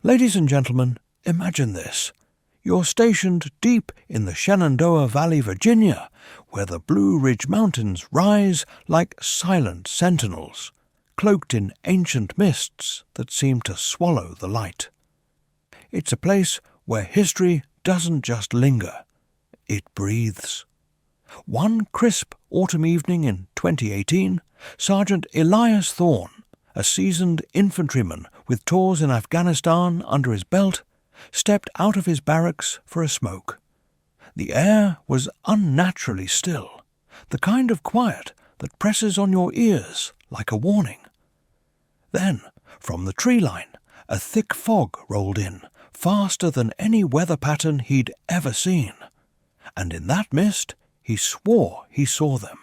Ladies and gentlemen, imagine this. You're stationed deep in the Shenandoah Valley, Virginia, where the Blue Ridge Mountains rise like silent sentinels, cloaked in ancient mists that seem to swallow the light. It's a place where history doesn't just linger, it breathes. One crisp autumn evening in 2018, Sergeant Elias Thorne, a seasoned infantryman with tours in Afghanistan under his belt, stepped out of his barracks for a smoke. The air was unnaturally still, the kind of quiet that presses on your ears like a warning. Then, from the tree line, a thick fog rolled in, faster than any weather pattern he'd ever seen. And in that mist, he swore he saw them.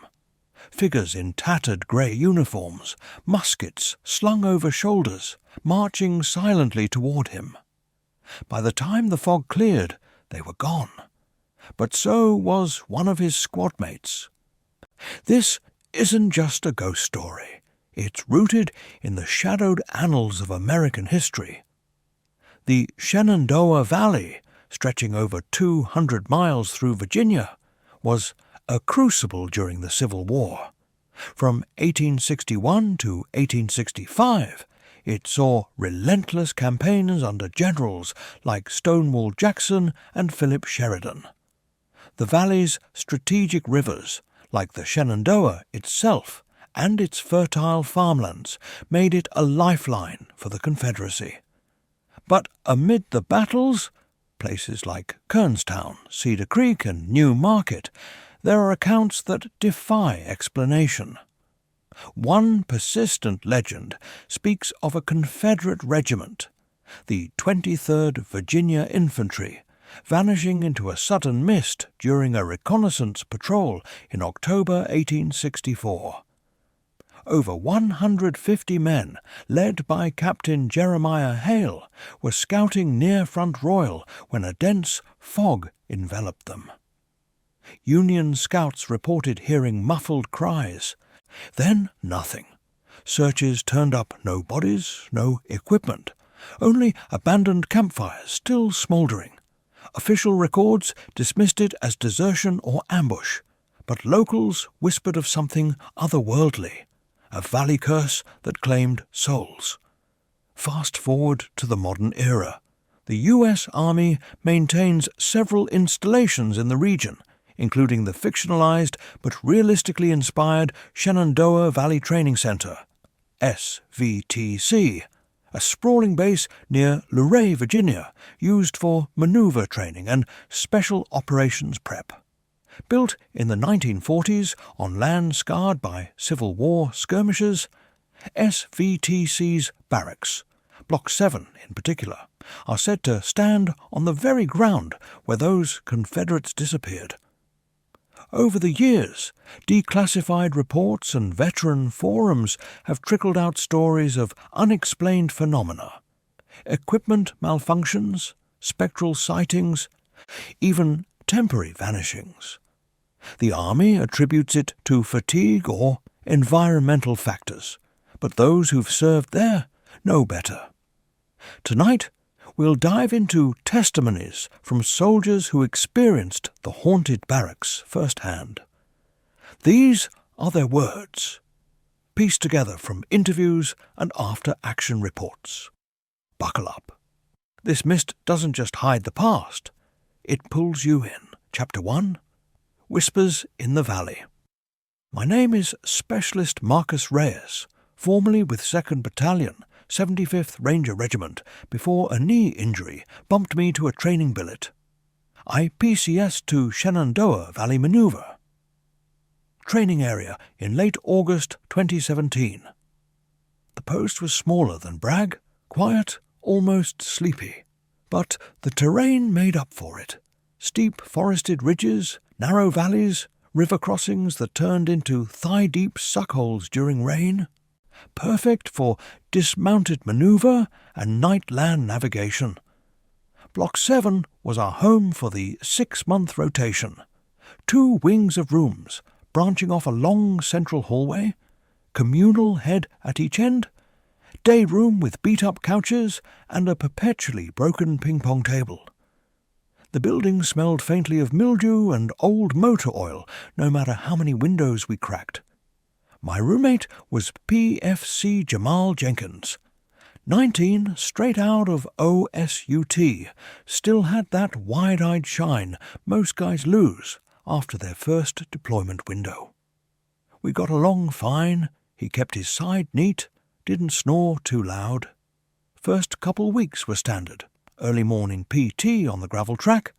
Figures in tattered grey uniforms, muskets slung over shoulders, marching silently toward him. By the time the fog cleared, they were gone. But so was one of his squad mates. This isn't just a ghost story. It's rooted in the shadowed annals of American history. The Shenandoah Valley, stretching over 200 miles through Virginia, was a crucible during the Civil War. From 1861 to 1865, it saw relentless campaigns under generals like Stonewall Jackson and Philip Sheridan. The valley's strategic rivers, like the Shenandoah itself and its fertile farmlands, made it a lifeline for the Confederacy. But amid the battles, places like Kernstown, Cedar Creek, and New Market, there are accounts that defy explanation. One persistent legend speaks of a Confederate regiment, the 23rd Virginia Infantry, vanishing into a sudden mist during a reconnaissance patrol in October 1864. Over 150 men, led by Captain Jeremiah Hale, were scouting near Front Royal when a dense fog enveloped them. Union scouts reported hearing muffled cries. Then nothing. Searches turned up no bodies, no equipment, only abandoned campfires still smouldering. Official records dismissed it as desertion or ambush, but locals whispered of something otherworldly, a valley curse that claimed souls. Fast forward to the modern era. The U.S. Army maintains several installations in the region, including the fictionalized but realistically inspired Shenandoah Valley Training Center, SVTC, a sprawling base near Luray, Virginia, used for maneuver training and special operations prep. Built in the 1940s on land scarred by Civil War skirmishes, SVTC's barracks, Block 7 in particular, are said to stand on the very ground where those Confederates disappeared. Over the years, declassified reports and veteran forums have trickled out stories of unexplained phenomena, equipment malfunctions, spectral sightings, even temporary vanishings. The Army attributes it to fatigue or environmental factors, but those who've served there know better. Tonight, we'll dive into testimonies from soldiers who experienced the haunted barracks firsthand. These are their words, pieced together from interviews and after-action reports. Buckle up. This mist doesn't just hide the past, it pulls you in. Chapter 1, Whispers in the Valley. My name is Specialist Marcus Reyes, formerly with 2nd Battalion, 75th Ranger Regiment, before a knee injury bumped me to a training billet. I PCS to Shenandoah Valley Maneuver. Training area in late August 2017. The post was smaller than Bragg, quiet, almost sleepy. But the terrain made up for it. Steep forested ridges, narrow valleys, river crossings that turned into thigh-deep suckholes during rain. Perfect for dismounted maneuver and night land navigation. Block 7 was our home for the 6-month rotation. 2 wings of rooms, branching off a long central hallway, communal head at each end, day room with beat-up couches and a perpetually broken ping-pong table. The building smelled faintly of mildew and old motor oil, no matter how many windows we cracked. My roommate was PFC Jamal Jenkins. 19, straight out of OSUT, still had that wide-eyed shine most guys lose after their first deployment window. We got along fine, he kept his side neat, didn't snore too loud. First couple weeks were standard. Early morning PT on the gravel track,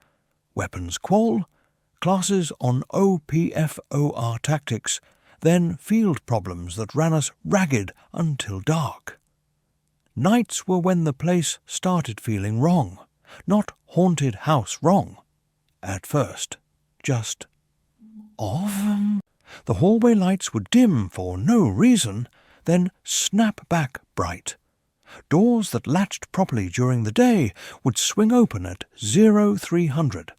weapons qual, classes on OPFOR tactics, then field problems that ran us ragged until dark. Nights were when the place started feeling wrong, not haunted house wrong. At first, just off. The hallway lights would dim for no reason, then snap back bright. Doors that latched properly during the day would swing open at 0300.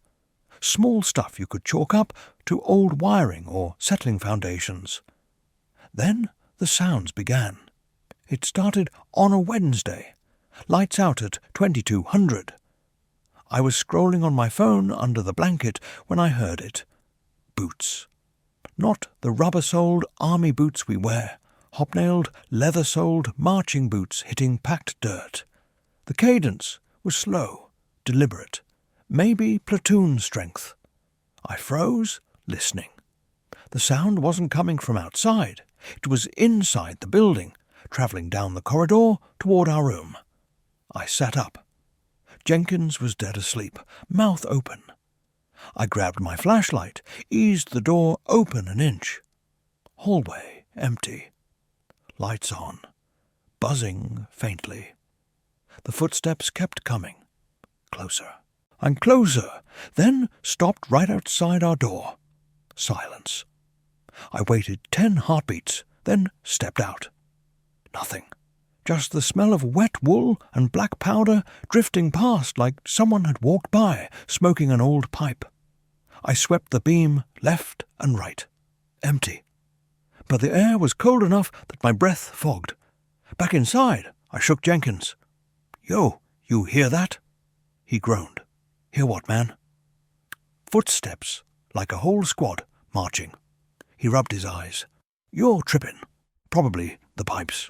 Small stuff you could chalk up to old wiring or settling foundations. Then the sounds began. It started on a Wednesday. Lights out at 2200. I was scrolling on my phone under the blanket when I heard it. Boots. Not the rubber-soled army boots we wear. Hobnailed, leather-soled marching boots hitting packed dirt. The cadence was slow, deliberate, maybe platoon strength. I froze, listening. The sound wasn't coming from outside. It was inside the building, travelling down the corridor toward our room. I sat up. Jenkins was dead asleep, mouth open. I grabbed my flashlight, eased the door open an inch. Hallway empty. Lights on, buzzing faintly. The footsteps kept coming. Closer and closer, then stopped right outside our door. Silence. I waited 10 heartbeats, then stepped out. Nothing. Just the smell of wet wool and black powder drifting past like someone had walked by, smoking an old pipe. I swept the beam left and right. Empty. But the air was cold enough that my breath fogged. Back inside, I shook Jenkins. "Yo, you hear that?" He groaned. "Hear what, man?" Footsteps, like a whole squad, marching. He rubbed his eyes. "You're tripping. Probably the pipes."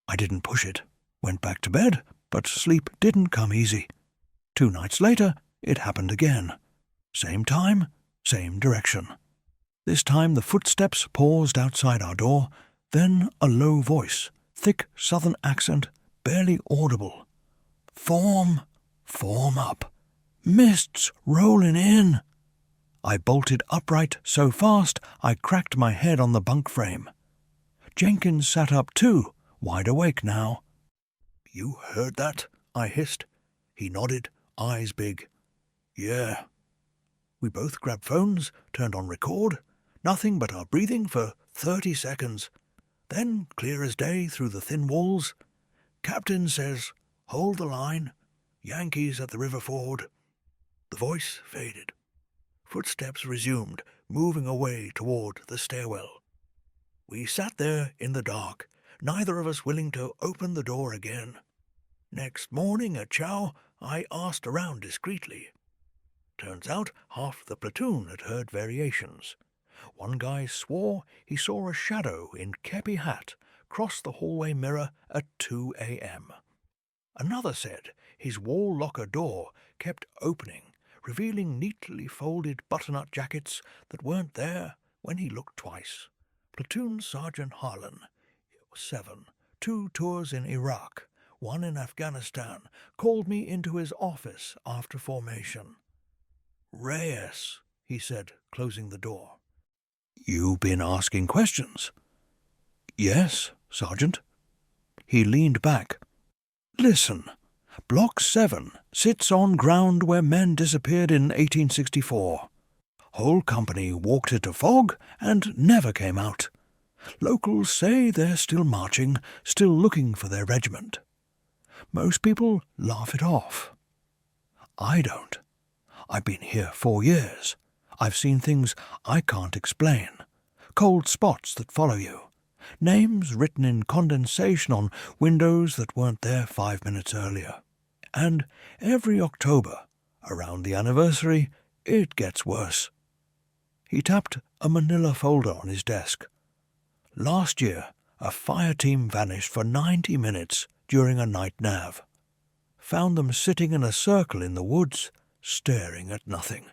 I didn't push it. Went back to bed, but sleep didn't come easy. 2 nights later, it happened again. Same time, same direction. This time the footsteps paused outside our door, then a low voice, thick southern accent, barely audible. "Form, form up. Mists rolling in." I bolted upright so fast I cracked my head on the bunk frame. Jenkins sat up too, wide awake now. "You heard that?" I hissed. He nodded, eyes big. "Yeah." We both grabbed phones, turned on record. Nothing but our breathing for 30 seconds. Then, clear as day through the thin walls, "Captain says, hold the line. Yankees at the river ford." The voice faded. Footsteps resumed, moving away toward the stairwell. We sat there in the dark, neither of us willing to open the door again. Next morning at chow, I asked around discreetly. Turns out half the platoon had heard variations. One guy swore he saw a shadow in kepi hat cross the hallway mirror at 2 a.m. Another said his wall locker door kept opening, revealing neatly folded butternut jackets that weren't there when he looked twice. Platoon Sergeant Harlan, 7, 2 tours in Iraq, 1 in Afghanistan, called me into his office after formation. "Reyes," he said, closing the door. "You been asking questions?" "Yes, Sergeant." He leaned back. "Listen, Block 7 sits on ground where men disappeared in 1864. Whole company walked into fog and never came out. Locals say they're still marching, still looking for their regiment. Most people laugh it off. I don't. I've been here 4 years. I've seen things I can't explain. Cold spots that follow you. names written in condensation on windows that weren't there 5 minutes earlier. And every October, around the anniversary, it gets worse. He tapped a manila folder on his desk. Last year, a fire team vanished for 90 minutes during a night nav. Found them sitting in a circle in the woods, staring at nothing.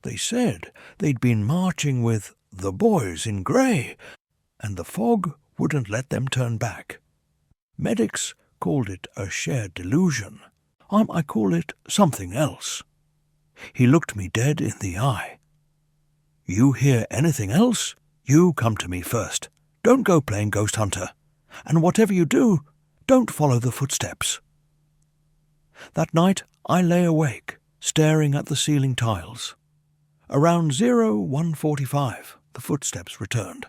They said they'd been marching with the boys in grey, and the fog wouldn't let them turn back. Medics called it a shared delusion. I call it something else. He looked me dead in the eye. You hear anything else? You come to me first. Don't go playing ghost hunter. And whatever you do, don't follow the footsteps. That night I lay awake, staring at the ceiling tiles. Around 01:45, the footsteps returned.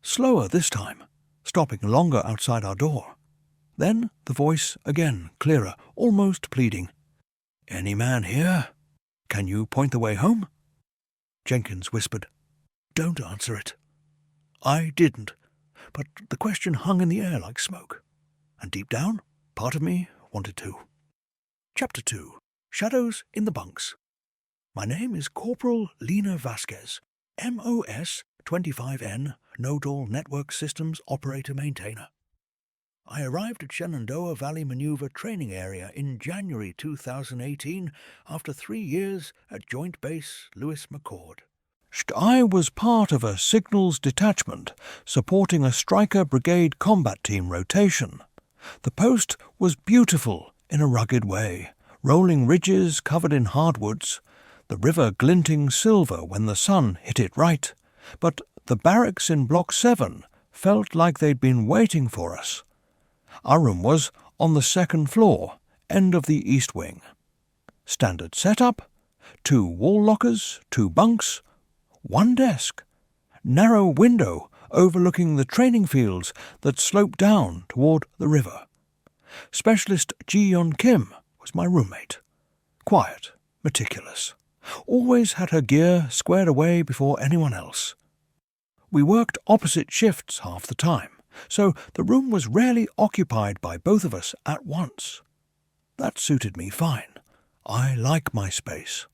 Slower this time, stopping longer outside our door. Then the voice again, clearer, almost pleading. Any man here? Can you point the way home? Jenkins whispered, Don't answer it. I didn't, but the question hung in the air like smoke. And deep down, part of me wanted to. Chapter 2. Shadows in the Bunks. My name is Corporal Lena Vasquez, MOS 25N, Nodal Network Systems Operator Maintainer. I arrived at Shenandoah Valley Maneuver Training Area in January 2018 after 3 years at Joint Base Lewis McChord. I was part of a signals detachment supporting a Stryker Brigade combat team rotation. The post was beautiful in a rugged way, rolling ridges covered in hardwoods, the river glinting silver when the sun hit it right, but the barracks in Block 7 felt like they'd been waiting for us. Our room was on the second floor, end of the east wing. Standard setup, 2 wall lockers, 2 bunks, 1 desk, narrow window overlooking the training fields that sloped down toward the river. Specialist Ji-Yeon Kim was my roommate. Quiet, meticulous. Always had her gear squared away before anyone else. We worked opposite shifts half the time, so the room was rarely occupied by both of us at once. That suited me fine. I like my space.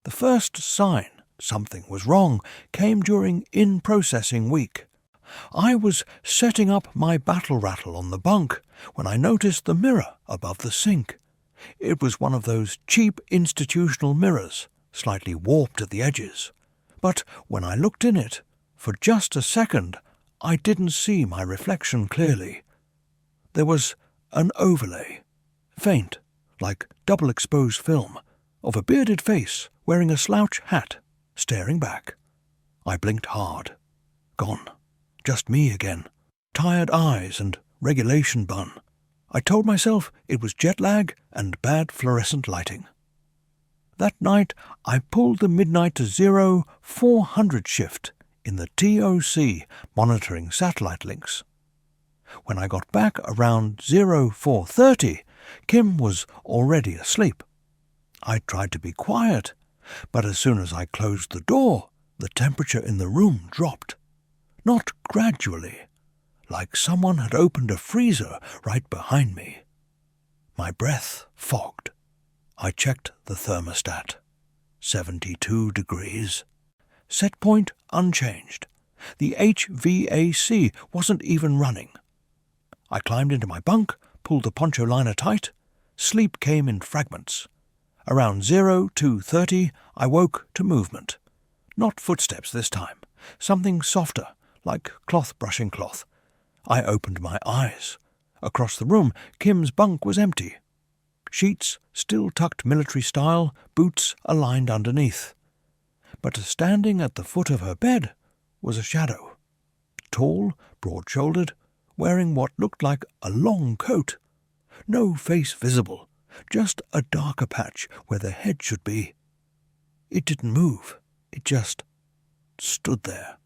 The first sign something was wrong came during in-processing week. I was setting up my battle rattle on the bunk when I noticed the mirror above the sink. It was one of those cheap institutional mirrors, slightly warped at the edges. But when I looked in it, for just a second, I didn't see my reflection clearly. There was an overlay, faint, like double-exposed film, of a bearded face wearing a slouch hat, staring back. I blinked hard. Gone. Just me again. Tired eyes and regulation bun. I told myself it was jet lag and bad fluorescent lighting. That night I pulled the midnight to 0400 shift in the TOC monitoring satellite links. When I got back around 0430, Kim was already asleep. I tried to be quiet, but as soon as I closed the door, the temperature in the room dropped. Not gradually, like someone had opened a freezer right behind me. My breath fogged. I checked the thermostat. 72 degrees. Set point unchanged. The HVAC wasn't even running. I climbed into my bunk, pulled the poncho liner tight. Sleep came in fragments. Around 0230, I woke to movement. Not footsteps this time. Something softer, like cloth brushing cloth. I opened my eyes. Across the room, Kim's bunk was empty. Sheets still tucked military style, boots aligned underneath. But standing at the foot of her bed was a shadow. Tall, broad-shouldered, wearing what looked like a long coat. No face visible, just a darker patch where the head should be. It didn't move. It just stood there.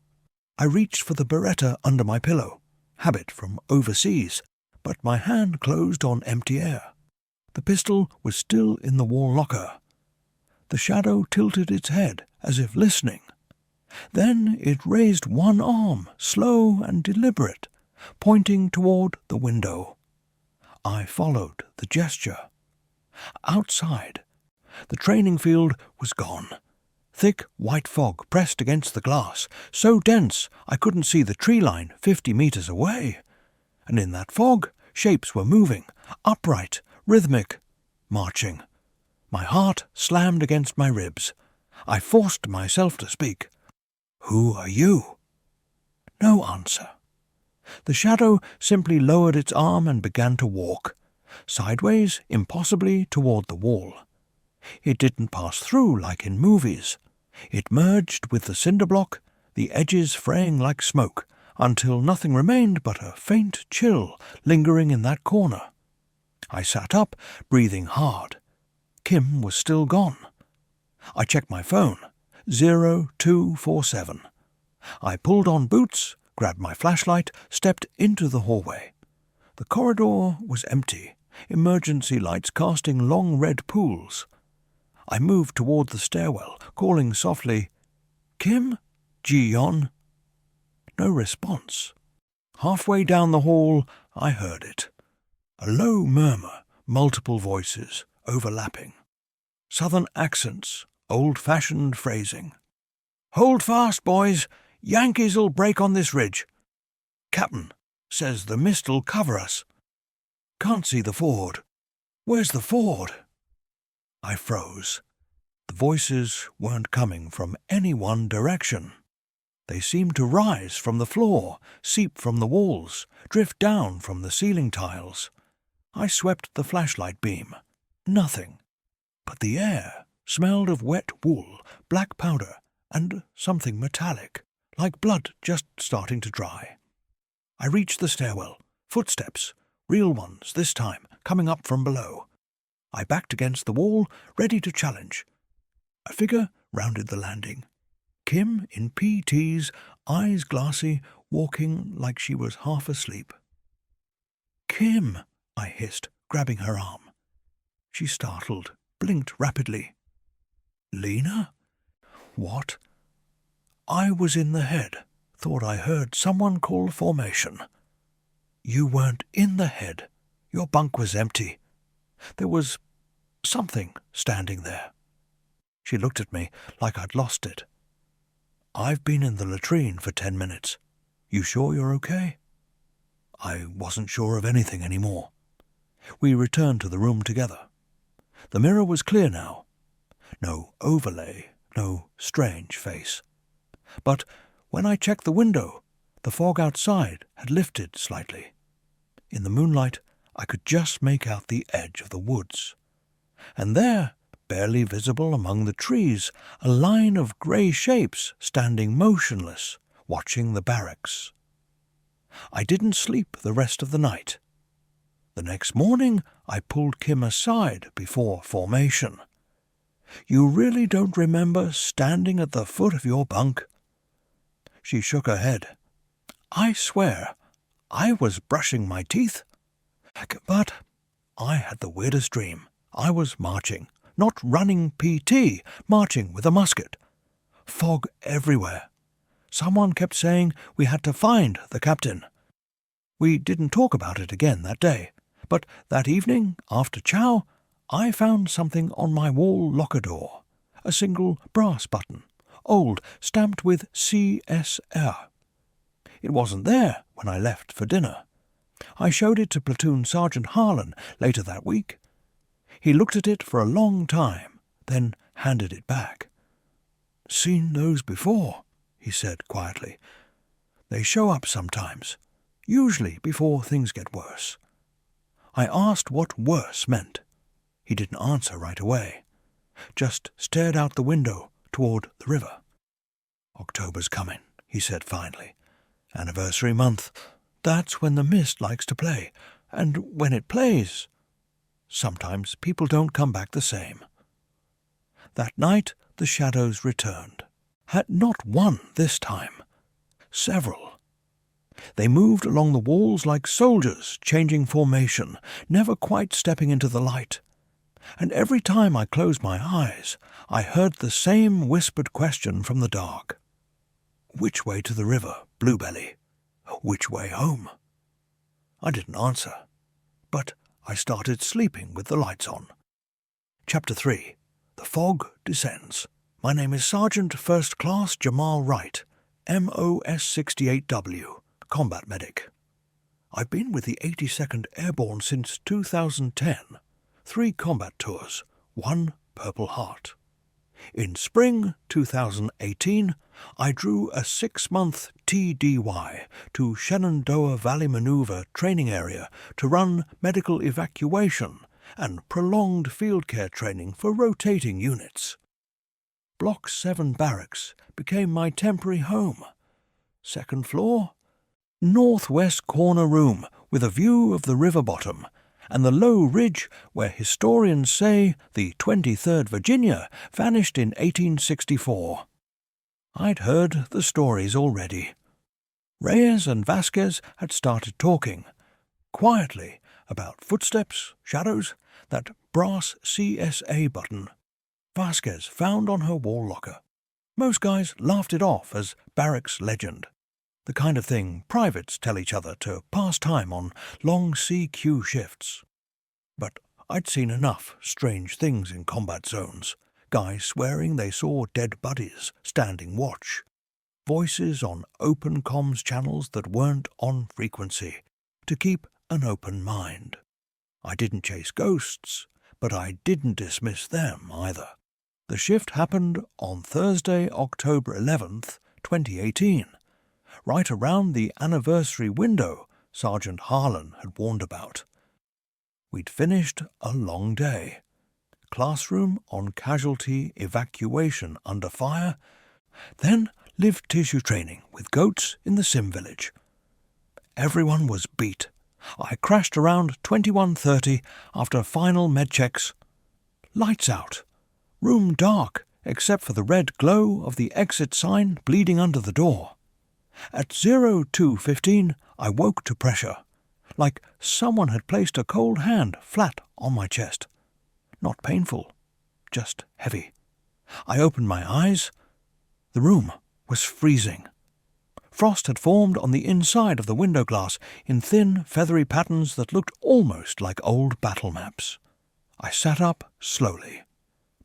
I reached for the Beretta under my pillow, habit from overseas, but my hand closed on empty air. The pistol was still in the wall locker. The shadow tilted its head as if listening. Then it raised one arm, slow and deliberate, pointing toward the window. I followed the gesture. Outside, the training field was gone. Thick white fog pressed against the glass, so dense I couldn't see the tree line 50 meters away. And in that fog, shapes were moving, upright, rhythmic, marching. My heart slammed against my ribs. I forced myself to speak. "Who are you?" No answer. The shadow simply lowered its arm and began to walk, sideways, impossibly, toward the wall. It didn't pass through like in movies. It merged with the cinder block, the edges fraying like smoke, until nothing remained but a faint chill lingering in that corner. I sat up, breathing hard. Kim was still gone. I checked my phone. 0247. I pulled on boots, grabbed my flashlight, stepped into the hallway. The corridor was empty, emergency lights casting long red pools. I moved toward the stairwell, calling softly, "Kim? Ji-yeon?" No response. Halfway down the hall, I heard it. A low murmur, multiple voices, overlapping. Southern accents, old-fashioned phrasing. "Hold fast, boys. Yankees'll break on this ridge. Captain says the mist'll cover us. Can't see the ford. Where's the ford?" I froze. The voices weren't coming from any one direction. They seemed to rise from the floor, seep from the walls, drift down from the ceiling tiles. I swept the flashlight beam. Nothing. But the air smelled of wet wool, black powder, and something metallic, like blood just starting to dry. I reached the stairwell. Footsteps, real ones this time, coming up from below. I backed against the wall, ready to challenge. A figure rounded the landing. Kim in PTs, eyes glassy, walking like she was half asleep. "Kim," I hissed, grabbing her arm. She startled, blinked rapidly. "Lena? What?" I was in the head, thought I heard someone call formation. "You weren't in the head. Your bunk was empty. There was something standing there." She looked at me like I'd lost it. "I've been in the latrine for 10 minutes. You sure you're okay?" I wasn't sure of anything anymore. We returned to the room together. The mirror was clear now. No overlay, no strange face. But when I checked the window, the fog outside had lifted slightly. In the moonlight, I could just make out the edge of the woods. And there, barely visible among the trees, a line of grey shapes standing motionless, watching the barracks. I didn't sleep the rest of the night. The next morning, I pulled Kim aside before formation. "You really don't remember standing at the foot of your bunk?" She shook her head. "I swear, I was brushing my teeth. But I had the weirdest dream. I was marching, not running PT, marching with a musket. Fog everywhere. Someone kept saying we had to find the captain. We didn't talk about it again that day, but that evening, after chow, I found something on my wall locker door, a single brass button, old, stamped with CSR. It wasn't there when I left for dinner. I showed it to Platoon Sergeant Harlan later that week. He looked at it for a long time, then handed it back. "Seen those before," he said quietly. "They show up sometimes, usually before things get worse." I asked what worse meant. He didn't answer right away, just stared out the window toward the river. "October's coming," he said finally. "Anniversary month. That's when the mist likes to play, and when it plays, sometimes people don't come back the same." That night the shadows returned. Had not one this time. Several. They moved along the walls like soldiers, changing formation, never quite stepping into the light. And every time I closed my eyes, I heard the same whispered question from the dark. "Which way to the river, Bluebelly? Which way home?" I didn't answer, but I started sleeping with the lights on. Chapter 3. The Fog Descends. My name is Sergeant First Class Jamal Wright, MOS 68W, Combat Medic. I've been with the 82nd Airborne since 2010, 3 combat tours, 1 Purple Heart. In spring 2018, I drew a 6-month TDY to Shenandoah Valley Maneuver Training Area to run medical evacuation and prolonged field care training for rotating units. Block 7 Barracks became my temporary home. 2nd floor, northwest corner room with a view of the river bottom and the low ridge where historians say the 23rd Virginia vanished in 1864. I'd heard the stories already. Reyes and Vasquez had started talking, quietly, about footsteps, shadows, that brass CSA button Vasquez found on her wall locker. Most guys laughed it off as barracks legend, the kind of thing privates tell each other to pass time on long CQ shifts. But I'd seen enough strange things in combat zones, guys swearing they saw dead buddies standing watch, voices on open comms channels that weren't on frequency, to keep an open mind. I didn't chase ghosts, but I didn't dismiss them either. The shift happened on Thursday, October 11th, 2018, right around the anniversary window Sergeant Harlan had warned about. We'd finished a long day. Classroom on casualty evacuation under fire, then live tissue training with goats in the sim village. Everyone was beat. I crashed around 21:30 after final med checks. Lights out. Room dark except for the red glow of the exit sign bleeding under the door. At 02:15 I woke to pressure, like someone had placed a cold hand flat on my chest. Not painful, just heavy. I opened my eyes. The room was freezing. Frost had formed on the inside of the window glass in thin, feathery patterns that looked almost like old battle maps. I sat up slowly,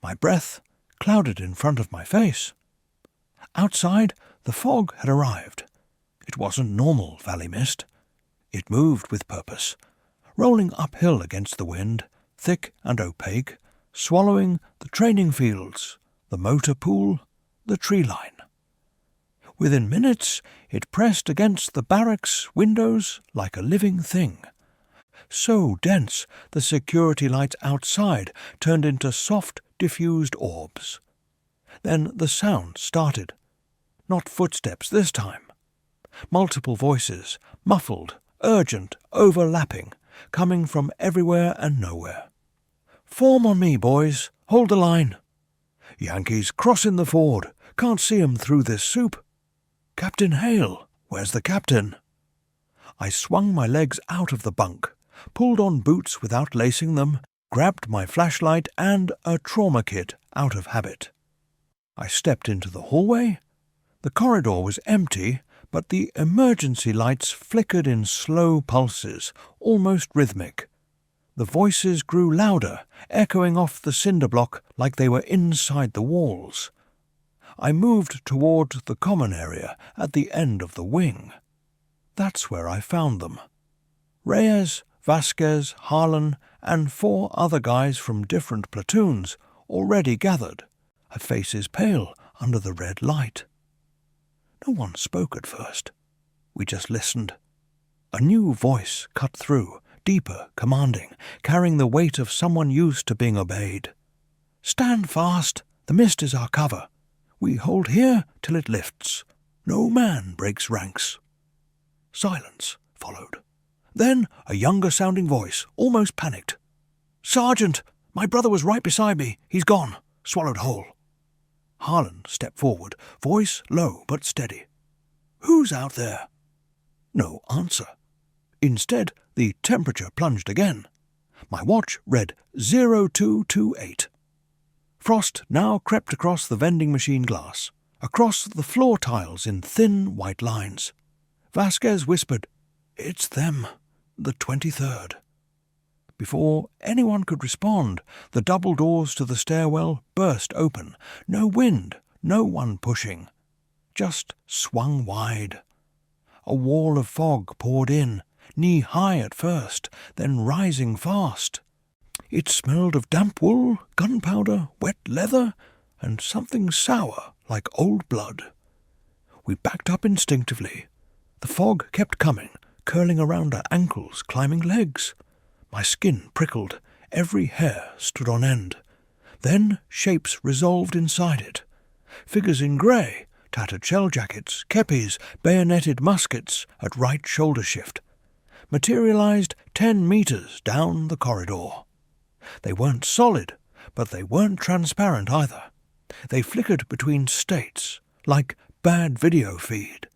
my breath clouded in front of my face. Outside, the fog had arrived. It wasn't normal valley mist. It moved with purpose, rolling uphill against the wind, thick and opaque, swallowing the training fields, the motor pool, the tree line. Within minutes, it pressed against the barracks windows like a living thing. So dense, the security lights outside turned into soft, diffused orbs. Then the sound started. Not footsteps this time. Multiple voices, muffled, urgent, overlapping, coming from everywhere and nowhere. "Form on me, boys. Hold the line." "Yankees crossing the ford. Can't see 'em through this soup." "Captain Hale, where's the captain?" I swung my legs out of the bunk, pulled on boots without lacing them, grabbed my flashlight and a trauma kit out of habit. I stepped into the hallway. The corridor was empty, but the emergency lights flickered in slow pulses, almost rhythmic. The voices grew louder, echoing off the cinder block like they were inside the walls. I moved toward the common area at the end of the wing. That's where I found them. Reyes, Vasquez, Harlan, and 4 other guys from different platoons already gathered, faces pale under the red light. No one spoke at first. We just listened. A new voice cut through, deeper, commanding, carrying the weight of someone used to being obeyed. "Stand fast. The mist is our cover. We hold here till it lifts. No man breaks ranks." Silence followed. Then a younger-sounding voice, almost panicked. "Sergeant, my brother was right beside me. He's gone. Swallowed whole." Harlan stepped forward, voice low but steady. "Who's out there?" No answer. Instead, the temperature plunged again. My watch read 0228. Frost now crept across the vending machine glass. across the floor tiles in thin white lines. Vasquez whispered, "It's them, the 23rd." Before anyone could respond, the double doors to the stairwell burst open. No wind, no one pushing. Just swung wide. A wall of fog poured in, knee-high at first, then rising fast. It smelled of damp wool, gunpowder, wet leather, and something sour like old blood. We backed up instinctively. The fog kept coming, curling around our ankles, climbing legs. My skin prickled, every hair stood on end. Then shapes resolved inside it. Figures in grey, tattered shell jackets, kepis, bayoneted muskets at right shoulder shift, materialized 10 meters down the corridor. They weren't solid, but they weren't transparent either. They flickered between states, like bad video feed.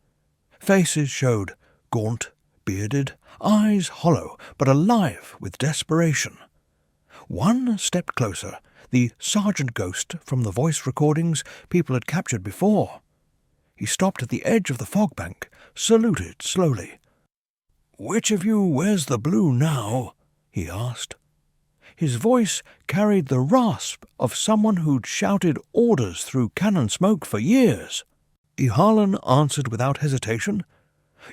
Faces showed, gaunt, bearded, eyes hollow, but alive with desperation. One stepped closer, the sergeant ghost from the voice recordings people had captured before. He stopped at the edge of the fog bank, saluted slowly. "Which of you wears the blue now?" he asked. His voice carried the rasp of someone who'd shouted orders through cannon smoke for years. Harlan answered without hesitation,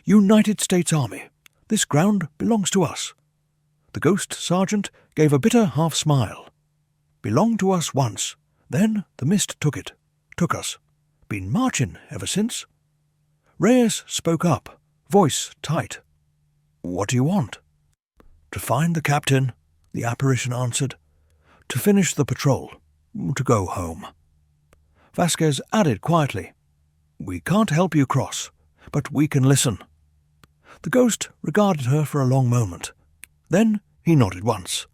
"United States Army. This ground belongs to us." The ghost sergeant gave a bitter half-smile. "Belonged to us once. Then the mist took it. Took us. Been marching ever since." Reyes spoke up, voice tight. "What do you want?" "To find the captain," the apparition answered. "To finish the patrol. To go home." Vasquez added quietly, "We can't help you cross, but we can listen." The ghost regarded her for a long moment. Then he nodded once.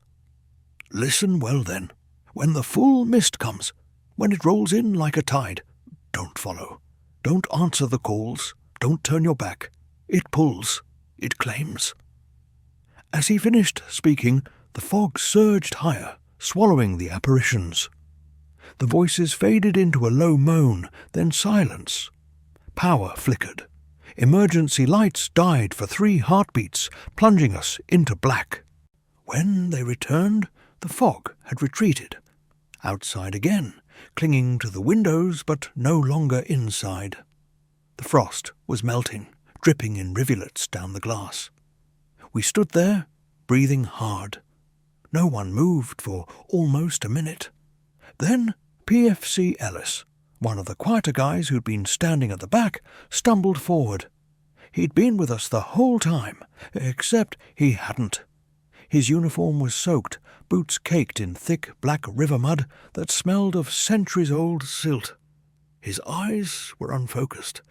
"Listen well then. When the full mist comes, when it rolls in like a tide, don't follow. Don't answer the calls. Don't turn your back. It pulls. It claims." As he finished speaking, the fog surged higher, swallowing the apparitions. The voices faded into a low moan, then silence. Power flickered. Emergency lights died for 3 heartbeats, plunging us into black. When they returned, the fog had retreated. Outside again, clinging to the windows but no longer inside. The frost was melting, dripping in rivulets down the glass. We stood there, breathing hard. No one moved for almost a minute. Then PFC Ellis, one of the quieter guys who'd been standing at the back, stumbled forward. He'd been with us the whole time, except he hadn't. His uniform was soaked, boots caked in thick black river mud that smelled of centuries-old silt. His eyes were unfocused.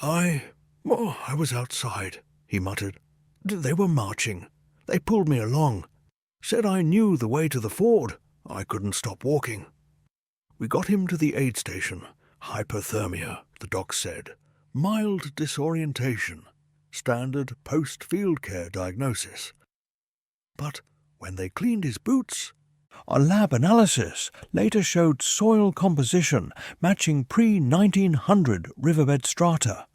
I was outside," he muttered. "They were marching. They pulled me along. Said I knew the way to the ford. I couldn't stop walking. We got him to the aid station. Hypothermia, the doc said. Mild disorientation. Standard post-field care diagnosis. But when they cleaned his boots, a lab analysis later showed soil composition matching pre-1900 riverbed strata.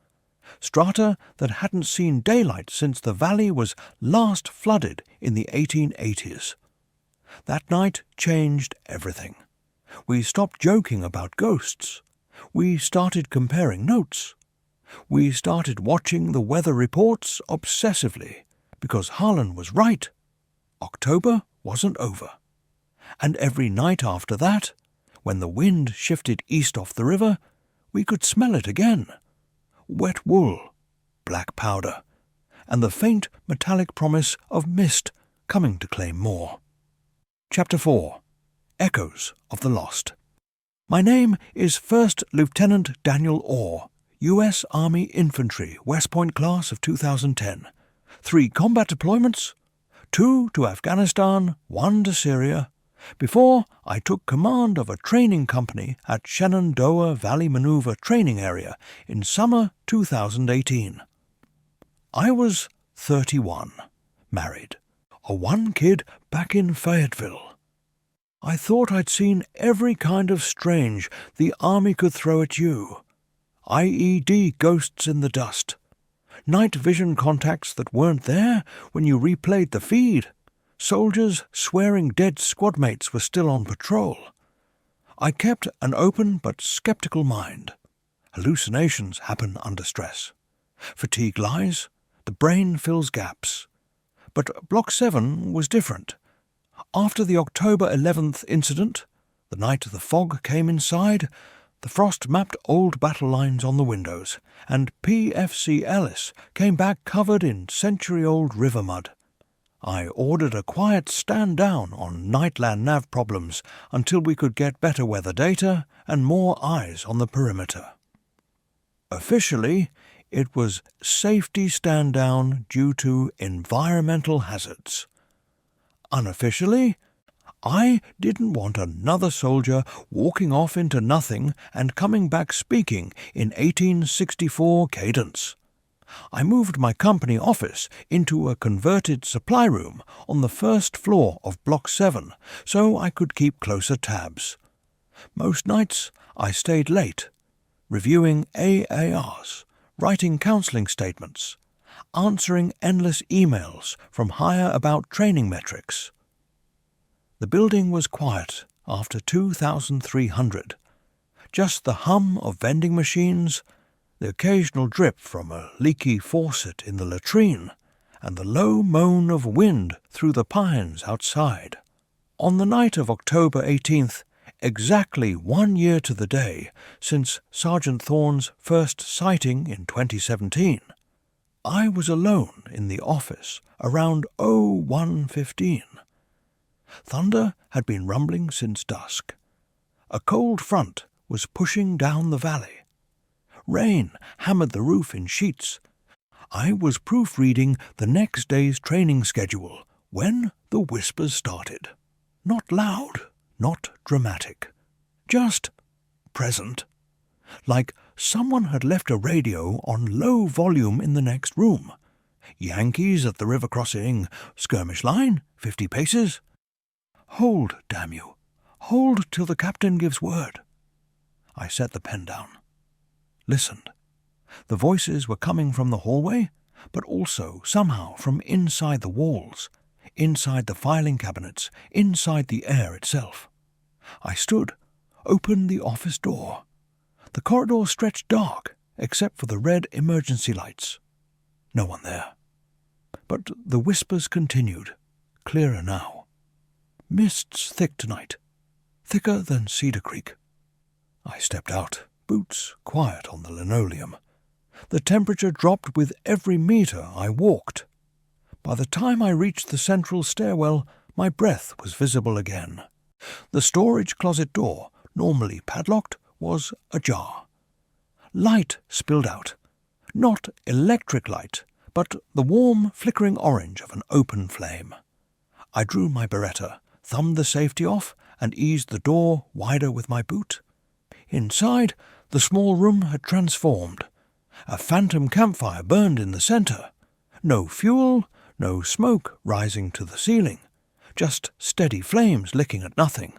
Strata that hadn't seen daylight since the valley was last flooded in the 1880s. That night changed everything. We stopped joking about ghosts. We started comparing notes. We started watching the weather reports obsessively, because Harlan was right. October wasn't over. And every night after that, when the wind shifted east off the river, we could smell it again. Wet wool, black powder, and the faint metallic promise of mist coming to claim more. Chapter 4. Echoes of the Lost. My name is First Lieutenant Daniel Orr, U.S. Army Infantry, West Point class of 2010. 3 combat deployments, 2 to Afghanistan, 1 to Syria, before I took command of a training company at Shenandoah Valley Maneuver Training Area in summer 2018. I was 31, married, a 1 kid back in Fayetteville. I thought I'd seen every kind of strange the Army could throw at you. IED ghosts in the dust. Night vision contacts that weren't there when you replayed the feed. Soldiers swearing dead squad mates were still on patrol. I kept an open but skeptical mind. Hallucinations happen under stress. Fatigue lies, the brain fills gaps. But Block 7 was different. After the October 11th incident, the night the fog came inside, the frost mapped old battle lines on the windows, and PFC Ellis came back covered in century-old river mud. I ordered a quiet stand down on Nightland nav problems until we could get better weather data and more eyes on the perimeter. Officially, it was safety stand down due to environmental hazards. Unofficially, I didn't want another soldier walking off into nothing and coming back speaking in 1864 cadence. I moved my company office into a converted supply room on the first floor of Block 7 so I could keep closer tabs. Most nights I stayed late, reviewing AARs, writing counselling statements, answering endless emails from higher about training metrics. The building was quiet after 2,300. Just the hum of vending machines, the occasional drip from a leaky faucet in the latrine, and the low moan of wind through the pines outside. On the night of October 18th, exactly 1 year to the day since Sergeant Thorne's first sighting in 2017, I was alone in the office around 01:15. Thunder had been rumbling since dusk. A cold front was pushing down the valley. Rain hammered the roof in sheets. I was proofreading the next day's training schedule when the whispers started. Not loud, not dramatic, just present. Like someone had left a radio on low volume in the next room. Yankees at the river crossing, skirmish line, 50 paces. Hold, damn you. Hold till the captain gives word. I set the pen down. Listened. The voices were coming from the hallway, but also somehow from inside the walls, inside the filing cabinets, inside the air itself. I stood, opened the office door. The corridor stretched dark, except for the red emergency lights. No one there. But the whispers continued, clearer now. Mists thick tonight, thicker than Cedar Creek. I stepped out, boots quiet on the linoleum. The temperature dropped with every metre I walked. By the time I reached the central stairwell, my breath was visible again. The storage closet door, normally padlocked, was ajar. Light spilled out. Not electric light, but the warm, flickering orange of an open flame. I drew my Beretta, thumbed the safety off, and eased the door wider with my boot. Inside, the small room had transformed. A phantom campfire burned in the centre. No fuel, no smoke rising to the ceiling, just steady flames licking at nothing.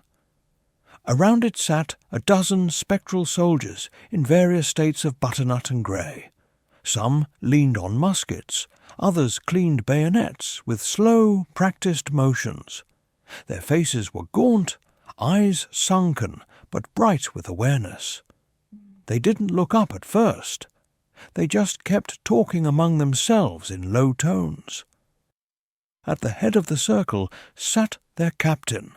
Around it sat a dozen spectral soldiers in various states of butternut and grey. Some leaned on muskets, others cleaned bayonets with slow, practised motions. Their faces were gaunt, eyes sunken, but bright with awareness. They didn't look up at first. They just kept talking among themselves in low tones. At the head of the circle sat their captain,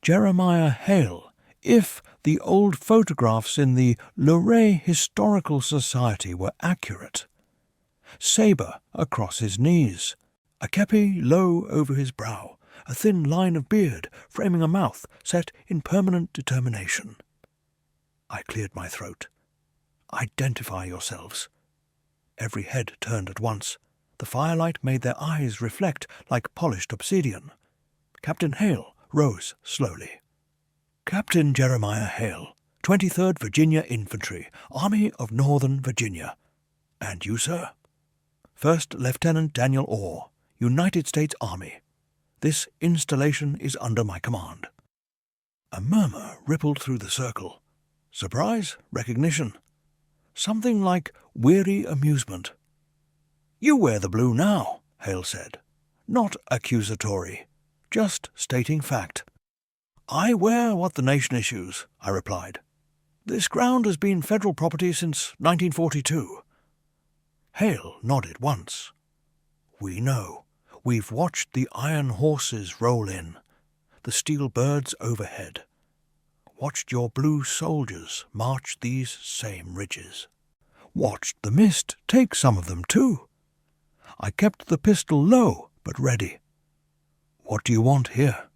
Jeremiah Hale, if the old photographs in the Luray Historical Society were accurate. Sabre across his knees, a kepi low over his brow, a thin line of beard framing a mouth set in permanent determination. I cleared my throat. Identify yourselves. Every head turned at once. The firelight made their eyes reflect like polished obsidian. Captain Hale rose slowly. Captain Jeremiah Hale, 23rd Virginia Infantry, Army of Northern Virginia. And you, sir? First Lieutenant Daniel Orr, United States Army. This installation is under my command. A murmur rippled through the circle. Surprise? Recognition? something like weary amusement. "You wear the blue now," Hale said. "Not accusatory, just stating fact." "I wear what the nation issues," I replied. "This ground has been federal property since 1942. Hale nodded once. "We know. We've watched the iron horses roll in, the steel birds overhead. Watched your blue soldiers march these same ridges. Watched the mist take some of them too. I kept the pistol low but ready. What do you want here?"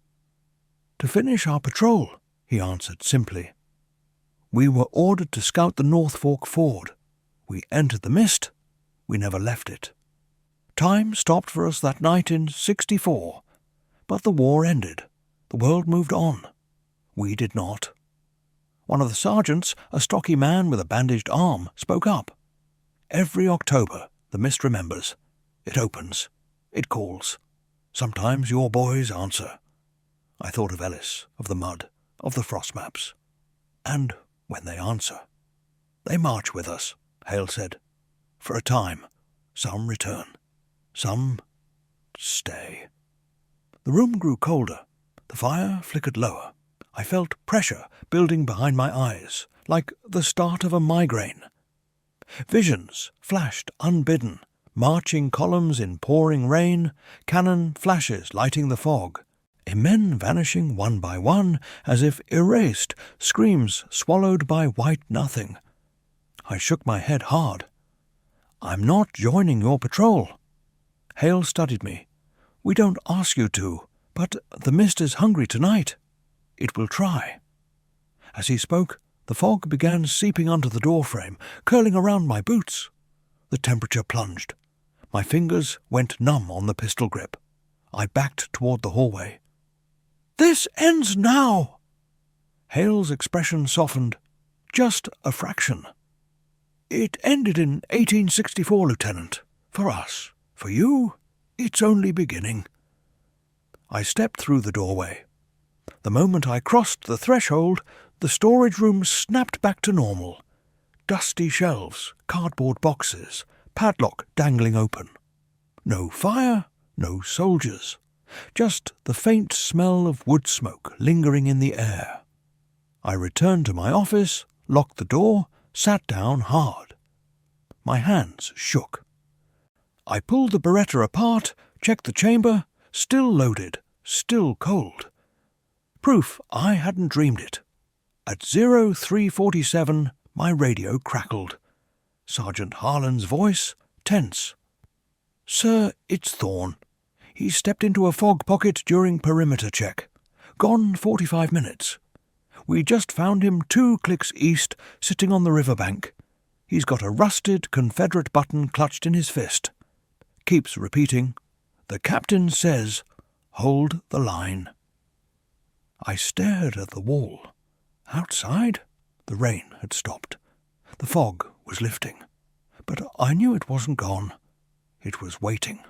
"To finish our patrol," he answered simply. "We were ordered to scout the North Fork Ford. We entered the mist. We never left it. Time stopped for us that night in '64, but the war ended. The world moved on. We did not." One of the sergeants, a stocky man with a bandaged arm, spoke up. "Every October, the mist remembers. It opens. It calls. Sometimes your boys answer." I thought of Ellis, of the mud, of the frost maps. "And when they answer, they march with us," Hale said. "For a time. Some return. Some stay." The room grew colder. The fire flickered lower. I felt pressure building behind my eyes, like the start of a migraine. Visions flashed unbidden, marching columns in pouring rain, cannon flashes lighting the fog, men vanishing one by one as if erased, screams swallowed by white nothing. I shook my head hard. "I'm not joining your patrol." Hale studied me. "We don't ask you to, but the mist is hungry tonight. It will try." As he spoke, the fog began seeping under the doorframe, curling around my boots. The temperature plunged. My fingers went numb on the pistol grip. I backed toward the hallway. "This ends now!" Hale's expression softened. "Just a fraction." "It ended in 1864, Lieutenant. For us. For you, it's only beginning." I stepped through the doorway. The moment I crossed the threshold, the storage room snapped back to normal. Dusty shelves, cardboard boxes, padlock dangling open. No fire, no soldiers. Just the faint smell of wood smoke lingering in the air. I returned to my office, locked the door, sat down hard. My hands shook. I pulled the Beretta apart, checked the chamber, still loaded, still cold. Proof I hadn't dreamed it. At 0347, my radio crackled. Sergeant Harlan's voice, tense. "Sir, it's Thorne. He stepped into a fog pocket during perimeter check. Gone 45 minutes. We just found him 2 clicks east, sitting on the riverbank. He's got a rusted Confederate button clutched in his fist. Keeps repeating, 'The captain says, hold the line.'" I stared at the wall. Outside, the rain had stopped. The fog was lifting. But I knew it wasn't gone. It was waiting.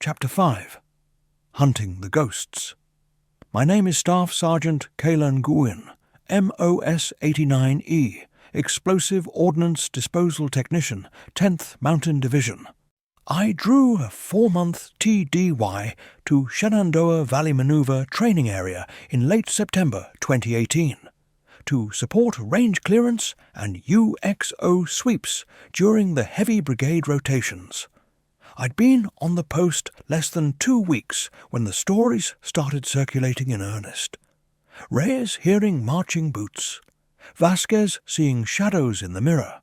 Chapter 5. Hunting the Ghosts. My name is Staff Sergeant Kaylan Guin, MOS 89E, Explosive Ordnance Disposal Technician, 10th Mountain Division. I drew a 4-month TDY to Shenandoah Valley Maneuver Training Area in late September 2018 to support range clearance and UXO sweeps during the heavy brigade rotations. I'd been on the post less than 2 weeks when the stories started circulating in earnest. Reyes hearing marching boots. Vasquez seeing shadows in the mirror.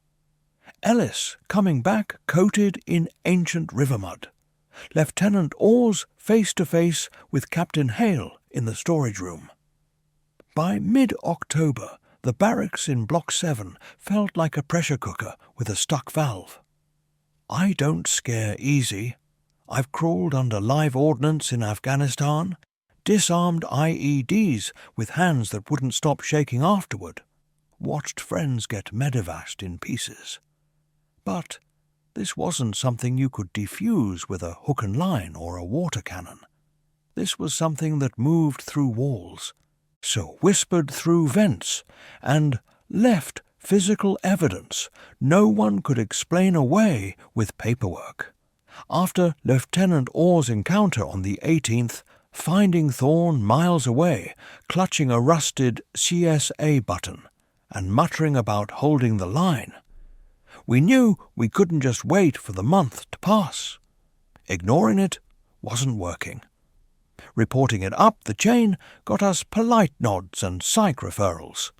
Ellis coming back coated in ancient river mud. Lieutenant Oars face to face with Captain Hale in the storage room. By mid-October, the barracks in Block 7 felt like a pressure cooker with a stuck valve. I don't scare easy. I've crawled under live ordnance in Afghanistan, disarmed IEDs with hands that wouldn't stop shaking afterward, watched friends get medevaced in pieces. But this wasn't something you could defuse with a hook and line or a water cannon. This was something that moved through walls, so whispered through vents, and left physical evidence no one could explain away with paperwork. After Lieutenant Orr's encounter on the 18th, finding Thorne miles away, clutching a rusted CSA button and muttering about holding the line, we knew we couldn't just wait for the month to pass. Ignoring it wasn't working. Reporting it up the chain got us polite nods and psych referrals.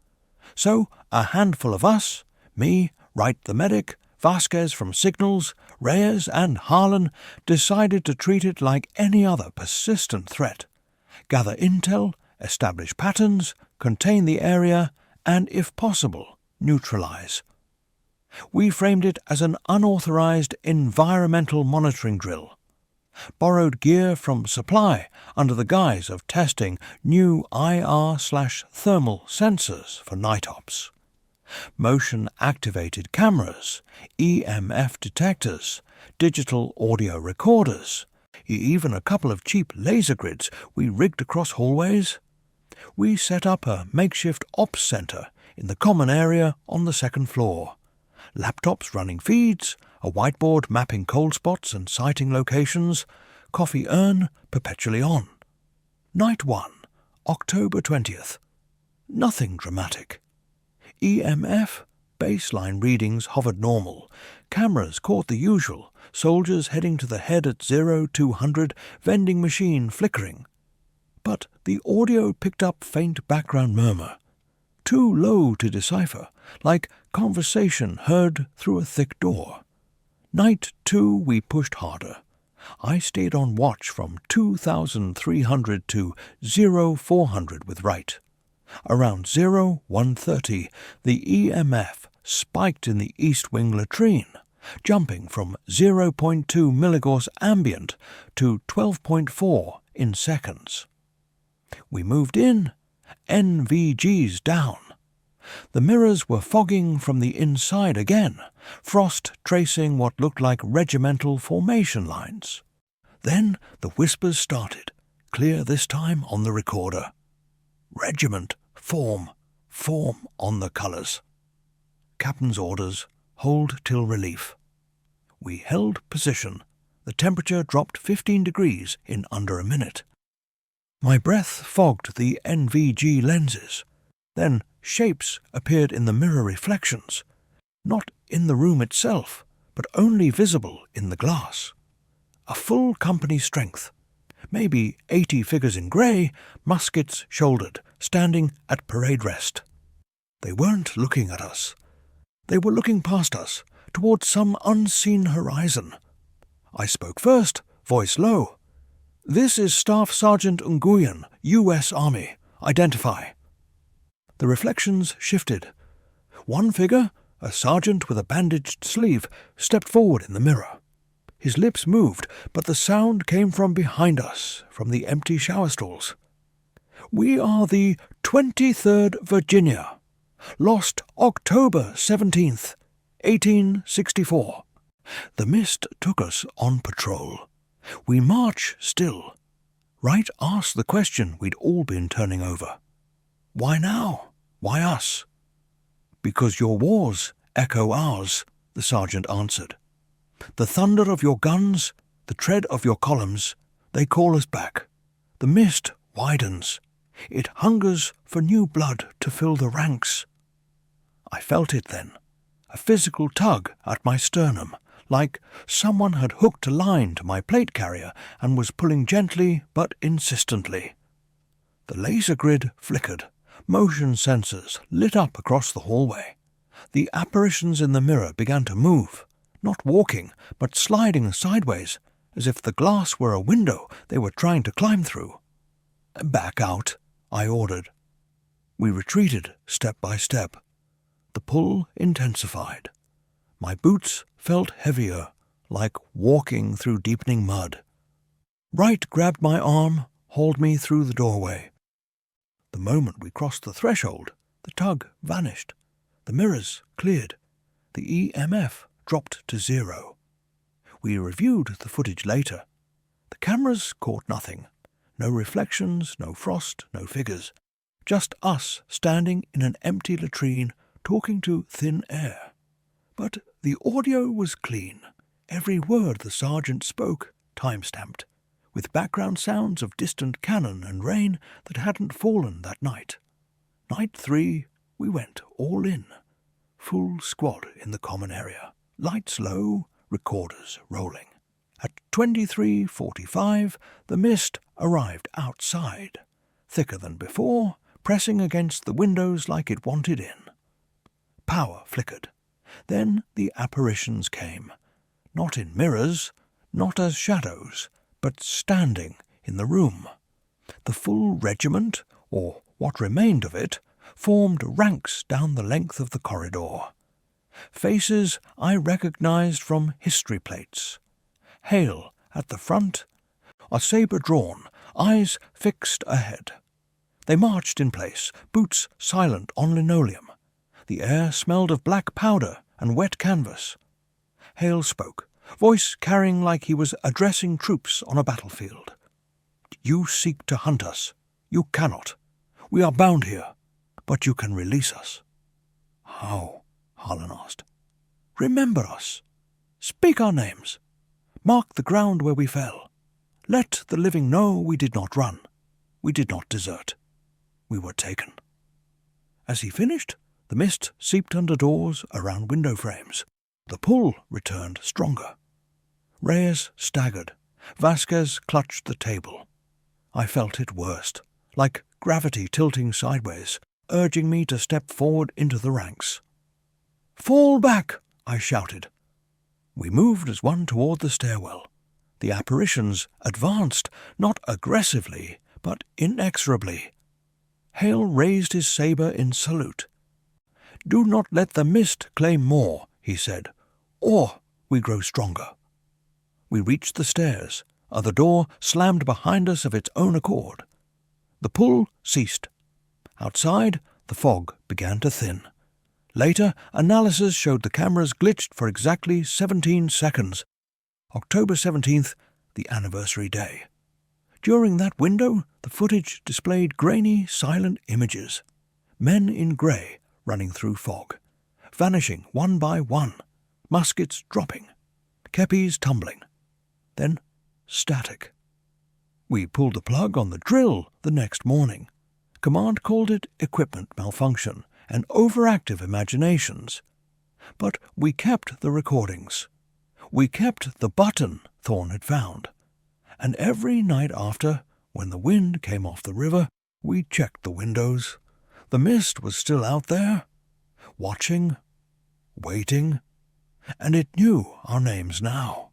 So a handful of us, me, Wright the medic, Vasquez from Signals, Reyes and Harlan, decided to treat it like any other persistent threat. Gather intel, establish patterns, contain the area, and, if possible, neutralize. We framed it as an unauthorized environmental monitoring drill. Borrowed gear from supply under the guise of testing new IR/thermal sensors for night ops. Motion-activated cameras, EMF detectors, digital audio recorders, even a couple of cheap laser grids we rigged across hallways. We set up a makeshift ops center in the common area on the second floor. Laptops running feeds, a whiteboard mapping cold spots and sighting locations, coffee urn perpetually on. Night 1, October 20th. Nothing dramatic. EMF, baseline readings hovered normal. Cameras caught the usual, soldiers heading to the head at 0200, vending machine flickering. But the audio picked up faint background murmur. Too low to decipher, like conversation heard through a thick door. Night 2 we pushed harder. I stayed on watch from 2300 to 0400 with Wright. Around 0130, the EMF spiked in the east wing latrine, jumping from 0.2 milligauss ambient to 12.4 in seconds. We moved in, NVGs down. The mirrors were fogging from the inside again, frost tracing what looked like regimental formation lines. Then the whispers started, clear this time on the recorder. Regiment, form on the colours. Captain's orders, hold till relief. We held position. The temperature dropped 15 degrees in under a minute. My breath fogged the NVG lenses. Then shapes appeared in the mirror reflections, not in the room itself, but only visible in the glass. A full company strength, maybe 80 figures in grey, muskets shouldered, standing at parade rest. They weren't looking at us. They were looking past us, towards some unseen horizon. I spoke first, voice low. "This is Staff Sergeant Nguyen, U.S. Army. Identify." The reflections shifted. One figure, a sergeant with a bandaged sleeve, stepped forward in the mirror. His lips moved, but the sound came from behind us, from the empty shower stalls. "We are the 23rd Virginia. Lost October 17th, 1864. The mist took us on patrol. We march still." Wright asked the question we'd all been turning over. "Why now? Why us?" "Because your wars echo ours," the sergeant answered. "The thunder of your guns, the tread of your columns, they call us back. The mist widens. It hungers for new blood to fill the ranks." I felt it then, a physical tug at my sternum, like someone had hooked a line to my plate carrier and was pulling gently but insistently. The laser grid flickered. Motion sensors lit up across the hallway. The apparitions in the mirror began to move, not walking, but sliding sideways, as if the glass were a window they were trying to climb through. "Back out," I ordered. We retreated step by step. The pull intensified. My boots felt heavier, like walking through deepening mud. Wright grabbed my arm, hauled me through the doorway. The moment we crossed the threshold, the tug vanished. The mirrors cleared. The EMF dropped to 0. We reviewed the footage later. The cameras caught nothing. No reflections, no frost, no figures. Just us standing in an empty latrine, talking to thin air. But the audio was clean. Every word the sergeant spoke, time-stamped, with background sounds of distant cannon and rain that hadn't fallen that night. Night 3, we went all in. Full squad in the common area. Lights low, recorders rolling. At 23:45, the mist arrived outside, thicker than before, pressing against the windows like it wanted in. Power flickered. Then the apparitions came. Not in mirrors, not as shadows, but standing in the room. The full regiment, or what remained of it, formed ranks down the length of the corridor. Faces I recognized from history plates. Hale at the front, a sabre drawn, eyes fixed ahead. They marched in place, boots silent on linoleum. The air smelled of black powder and wet canvas. Hale spoke, voice carrying like he was addressing troops on a battlefield. "You seek to hunt us. You cannot. We are bound here, but you can release us." "How?" Harlan asked. "Remember us. Speak our names. Mark the ground where we fell. Let the living know we did not run. We did not desert. We were taken." As he finished, the mist seeped under doors, around window frames. The pull returned stronger. Reyes staggered. Vasquez clutched the table. I felt it worst, like gravity tilting sideways, urging me to step forward into the ranks. "Fall back!" I shouted. We moved as one toward the stairwell. The apparitions advanced, not aggressively, but inexorably. Hale raised his sabre in salute. "Do not let the mist claim more," he said, "or we grow stronger." We reached the stairs. The door slammed behind us of its own accord. The pull ceased. Outside, the fog began to thin. Later, analysis showed the cameras glitched for exactly 17 seconds. October 17th, the anniversary day. During that window, the footage displayed grainy, silent images. Men in grey running through fog, vanishing one by one, muskets dropping, kepis tumbling. Then static. We pulled the plug on the drill the next morning. Command called it equipment malfunction and overactive imaginations. But we kept the recordings. We kept the button Thorne had found. And every night after, when the wind came off the river, we checked the windows. The mist was still out there, watching, waiting, and it knew our names now.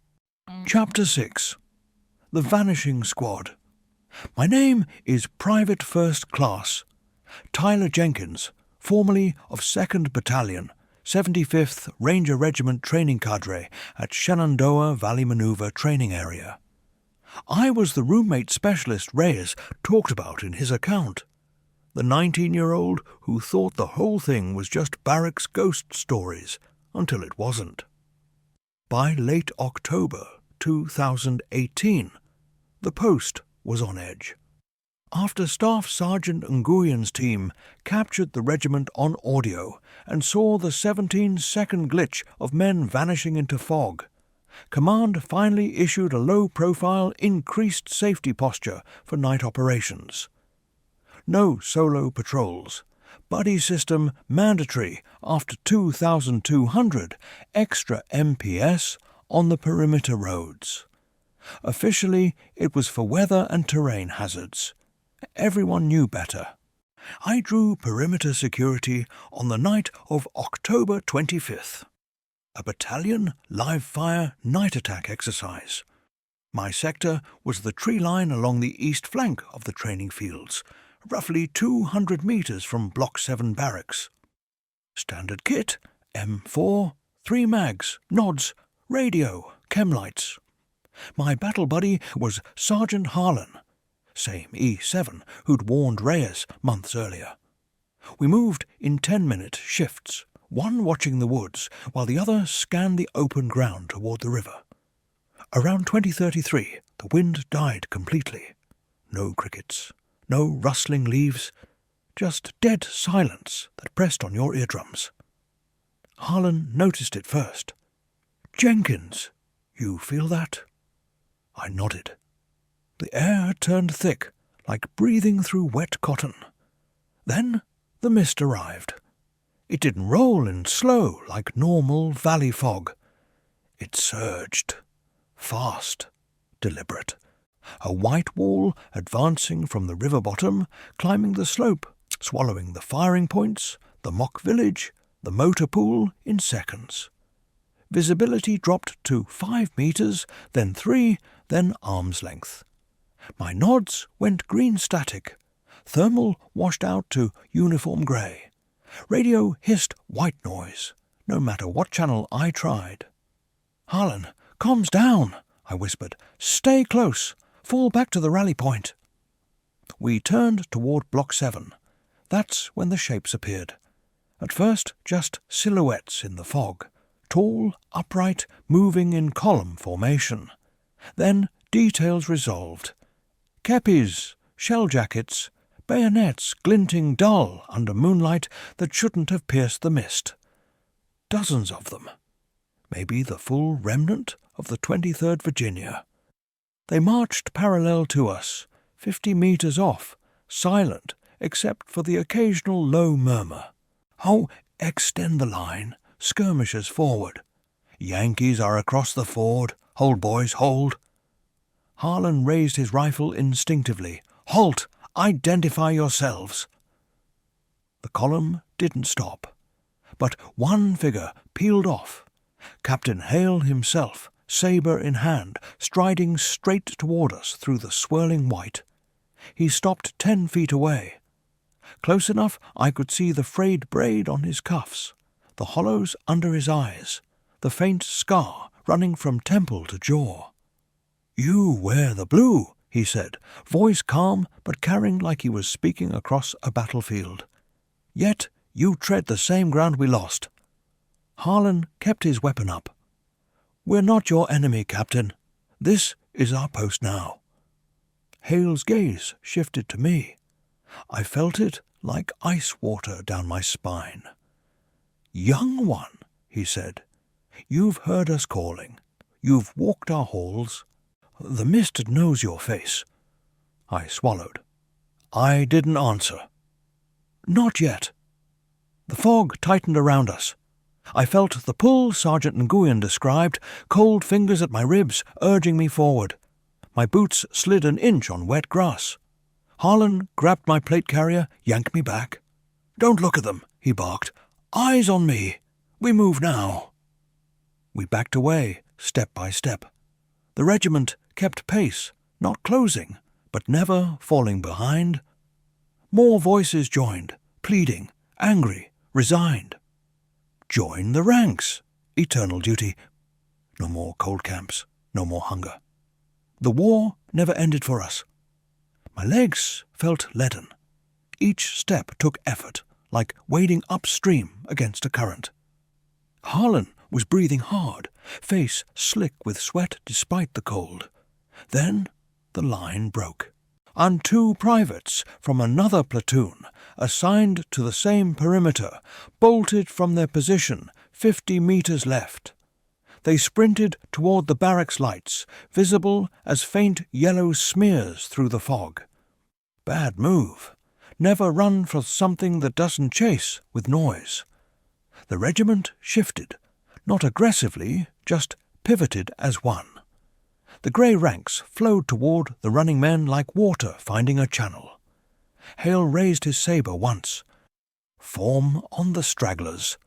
Chapter 6. The Vanishing Squad. My name is Private First Class Tyler Jenkins, formerly of 2nd Battalion, 75th Ranger Regiment Training Cadre at Shenandoah Valley Maneuver Training Area. I was the roommate specialist Reyes talked about in his account, the 19-year-old who thought the whole thing was just barracks ghost stories, until it wasn't. By late October 2018, the post was on edge. After Staff Sergeant Nguyen's team captured the regiment on audio and saw the 17-second glitch of men vanishing into fog, Command finally issued a low-profile, increased safety posture for night operations. No solo patrols. Buddy system mandatory after 2,200 extra MPS on the perimeter roads. Officially, it was for weather and terrain hazards. Everyone knew better. I drew perimeter security on the night of October 25th. A battalion live-fire night attack exercise. My sector was the tree line along the east flank of the training fields, roughly 200 metres from Block 7 barracks. Standard kit, M4, 3 mags, nods, radio, chem lights. My battle buddy was Sergeant Harlan, same E7 who'd warned Reyes months earlier. We moved in 10-minute shifts, one watching the woods while the other scanned the open ground toward the river. Around 20:33, the wind died completely. No crickets, no rustling leaves, just dead silence that pressed on your eardrums. Harlan noticed it first. "Jenkins, you feel that?" I nodded. The air had turned thick, like breathing through wet cotton. Then the mist arrived. It didn't roll in slow like normal valley fog. It surged, fast, deliberate. A white wall advancing from the river bottom, climbing the slope, swallowing the firing points, the mock village, the motor pool in seconds. Visibility dropped to 5 meters, then 3, then arm's length. My nods went green static. Thermal washed out to uniform grey. Radio hissed white noise, no matter what channel I tried. "Harlan, comms down," I whispered. "Stay close. Fall back to the rally point." We turned toward Block 7. That's when the shapes appeared. At first, just silhouettes in the fog, tall, upright, moving in column formation. Then details resolved. Kepis, shell jackets, bayonets glinting dull under moonlight that shouldn't have pierced the mist. Dozens of them. Maybe the full remnant of the 23rd Virginia. They marched parallel to us, 50 meters off, silent except for the occasional low murmur. "Oh, extend the line, skirmishes forward. Yankees are across the ford. Hold, boys, hold." Harlan raised his rifle instinctively. "Halt! Identify yourselves." The column didn't stop, but one figure peeled off. Captain Hale himself, sabre in hand, striding straight toward us through the swirling white. He stopped 10 feet away. Close enough I could see the frayed braid on his cuffs, the hollows under his eyes, the faint scar running from temple to jaw. "You wear the blue," he said, voice calm but carrying like he was speaking across a battlefield. "Yet you tread the same ground we lost." Harlan kept his weapon up. "We're not your enemy, Captain. This is our post now." Hale's gaze shifted to me. I felt it like ice water down my spine. "Young one," he said, "you've heard us calling. You've walked our halls. The mist knows your face." I swallowed. I didn't answer. "Not yet." The fog tightened around us. I felt the pull Sergeant Nguyen described, cold fingers at my ribs, urging me forward. My boots slid an inch on wet grass. Harlan grabbed my plate carrier, yanked me back. "Don't look at them," he barked. "Eyes on me. We move now." We backed away, step by step. The regiment kept pace, not closing, but never falling behind. More voices joined, pleading, angry, resigned. Join the ranks. Eternal duty. No more cold camps, no more hunger. The war never ended for us. My legs felt leaden. Each step took effort, like wading upstream against a current. Harlan was breathing hard, face slick with sweat despite the cold. Then the line broke, and 2 privates from another platoon, assigned to the same perimeter, bolted from their position 50 meters left. They sprinted toward the barracks lights, visible as faint yellow smears through the fog. Bad move. Never run for something that doesn't chase with noise. The regiment shifted, not aggressively, just pivoted as one. The grey ranks flowed toward the running men like water finding a channel. Hale raised his sabre once. Form on the stragglers.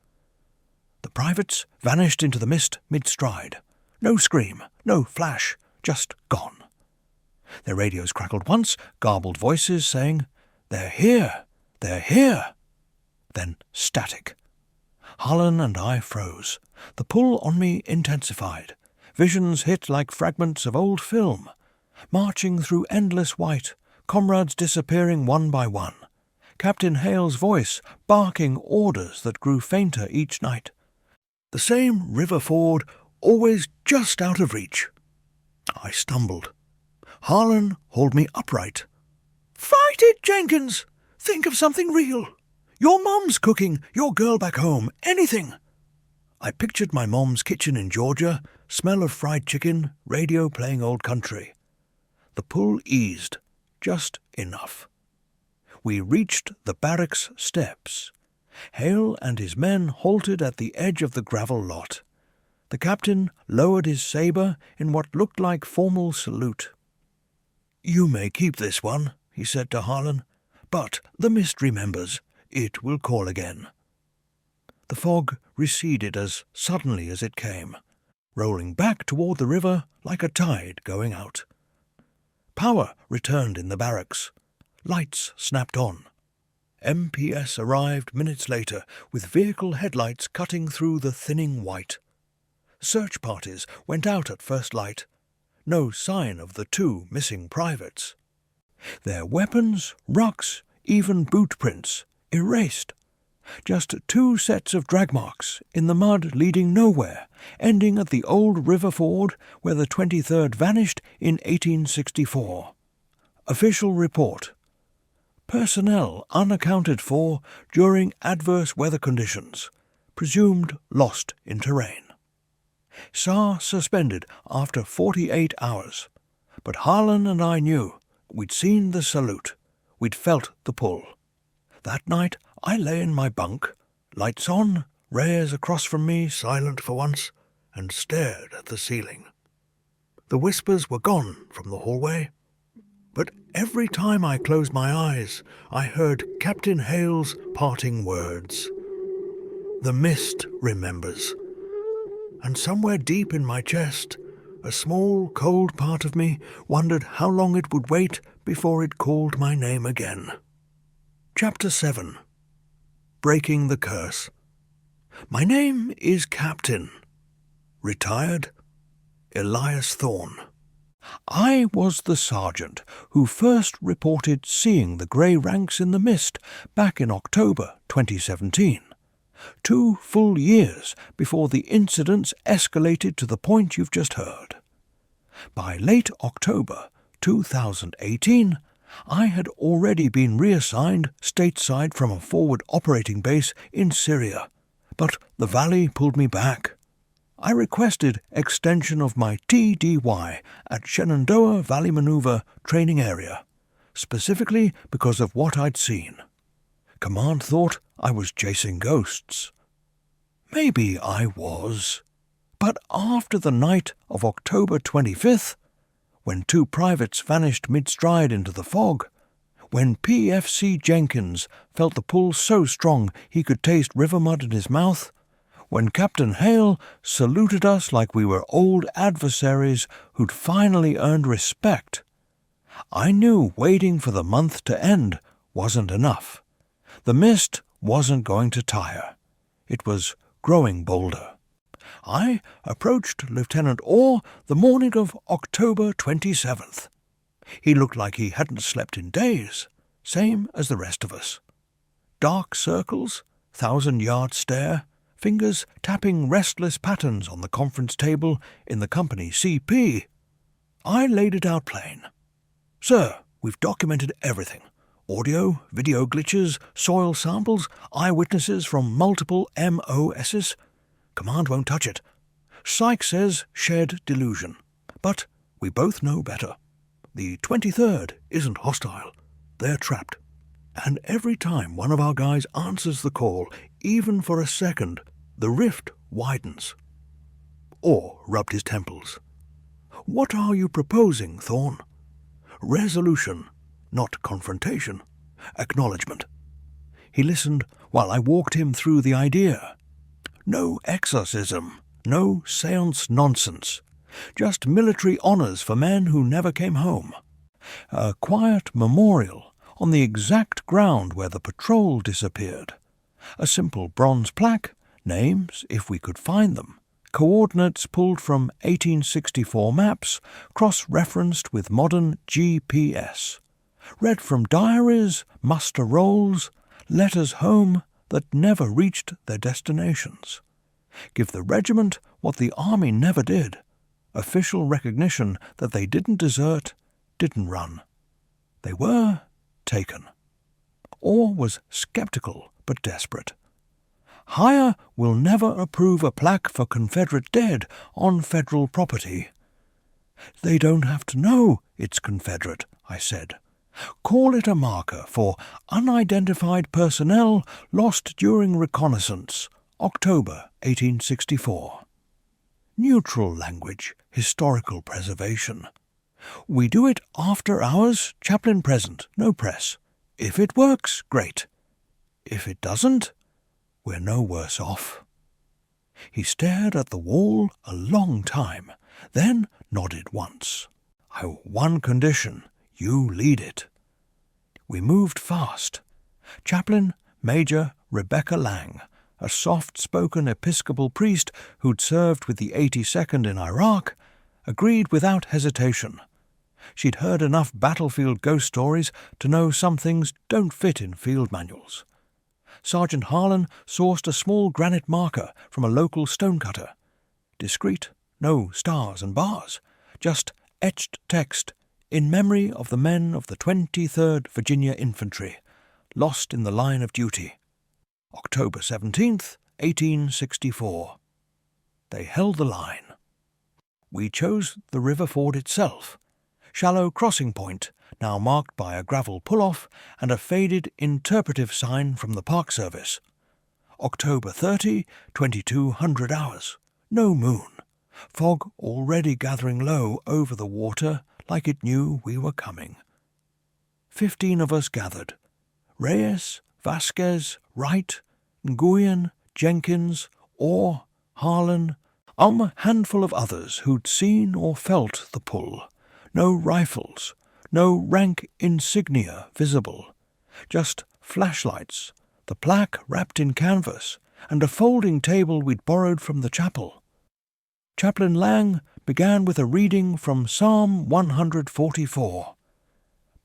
The privates vanished into the mist mid-stride. No scream, no flash, just gone. Their radios crackled once, garbled voices saying, "They're here! They're here!" Then static. Harlan and I froze. The pull on me intensified. Visions hit like fragments of old film. Marching through endless white, comrades disappearing one by one. Captain Hale's voice barking orders that grew fainter each night. The same river ford, always just out of reach. I stumbled. Harlan hauled me upright. "Fight it, Jenkins! Think of something real. Your mum's cooking, your girl back home, anything." I pictured my mom's kitchen in Georgia, smell of fried chicken, radio playing old country. The pull eased, just enough. We reached the barracks steps. Hale and his men halted at the edge of the gravel lot. The captain lowered his sabre in what looked like formal salute. "You may keep this one," he said to Harlan, "but the mist remembers. It will call again." The fog receded as suddenly as it came, rolling back toward the river like a tide going out. Power returned in the barracks. Lights snapped on. MPS arrived minutes later with vehicle headlights cutting through the thinning white. Search parties went out at first light. No sign of the 2 missing privates. Their weapons, rucks, even boot prints erased. Just 2 sets of drag marks in the mud leading nowhere, ending at the old river ford where the 23rd vanished in 1864. Official report. Personnel unaccounted for during adverse weather conditions, presumed lost in terrain. SAR suspended after 48 hours, but Harlan and I knew we'd seen the salute, we'd felt the pull. That night I lay in my bunk, lights on, Reyes across from me, silent for once, and stared at the ceiling. The whispers were gone from the hallway, but every time I closed my eyes, I heard Captain Hale's parting words. The mist remembers. And somewhere deep in my chest, a small, cold part of me wondered how long it would wait before it called my name again. Chapter 7. Breaking the Curse. My name is Captain. Retired, Elias Thorne. I was the sergeant who first reported seeing the grey ranks in the mist back in October 2017. 2 full years before the incidents escalated to the point you've just heard. By late October 2018, I had already been reassigned stateside from a forward operating base in Syria, but the Valley pulled me back. I requested extension of my TDY at Shenandoah Valley Maneuver Training Area, specifically because of what I'd seen. Command thought I was chasing ghosts. Maybe I was. But after the night of October 25th, when 2 privates vanished mid-stride into the fog, when PFC Jenkins felt the pull so strong he could taste river mud in his mouth, when Captain Hale saluted us like we were old adversaries who'd finally earned respect, I knew waiting for the month to end wasn't enough. The mist wasn't going to tire. It was growing bolder. I approached Lieutenant Orr the morning of October 27th. He looked like he hadn't slept in days, same as the rest of us. Dark circles, 1,000-yard stare, fingers tapping restless patterns on the conference table in the company CP. I laid it out plain. Sir, we've documented everything. Audio, video glitches, soil samples, eyewitnesses from multiple MOSs. Command won't touch it. Psych says shared delusion. But we both know better. The 23rd isn't hostile. They're trapped. And every time one of our guys answers the call, even for a second, the rift widens. Orr rubbed his temples. What are you proposing, Thorne? Resolution, not confrontation. Acknowledgement. He listened while I walked him through the idea. No exorcism, no séance nonsense. Just military honours for men who never came home. A quiet memorial on the exact ground where the patrol disappeared. A simple bronze plaque, names, if we could find them, coordinates pulled from 1864 maps, cross-referenced with modern GPS. Read from diaries, muster rolls, letters home that never reached their destinations. Give the regiment what the army never did, official recognition that they didn't desert, didn't run. They were taken. Orr was skeptical but desperate. Higher will never approve a plaque for Confederate dead on federal property. They don't have to know it's Confederate, I said. Call it a marker for unidentified personnel lost during reconnaissance, October 1864. Neutral language, historical preservation. We do it after hours, chaplain present, no press. If it works, great. If it doesn't, we're no worse off. He stared at the wall a long time, then nodded once. One condition, you lead it. We moved fast. Chaplain Major Rebecca Lang, a soft-spoken Episcopal priest who'd served with the 82nd in Iraq, agreed without hesitation. She'd heard enough battlefield ghost stories to know some things don't fit in field manuals. Sergeant Harlan sourced a small granite marker from a local stonecutter. Discreet, no stars and bars, just etched text in memory of the men of the 23rd Virginia Infantry, lost in the line of duty. October 17th, 1864. They held the line. We chose the river ford itself, shallow crossing point, now marked by a gravel pull-off and a faded interpretive sign from the Park Service. October 30, 2200 hours. No moon. Fog already gathering low over the water like it knew we were coming. 15 of us gathered. Reyes, Vasquez, Wright, Nguyen, Jenkins, Orr, Harlan, a handful of others who'd seen or felt the pull. No rifles, no rank insignia visible, just flashlights, the plaque wrapped in canvas, and a folding table we'd borrowed from the chapel. Chaplain Lang began with a reading from Psalm 144.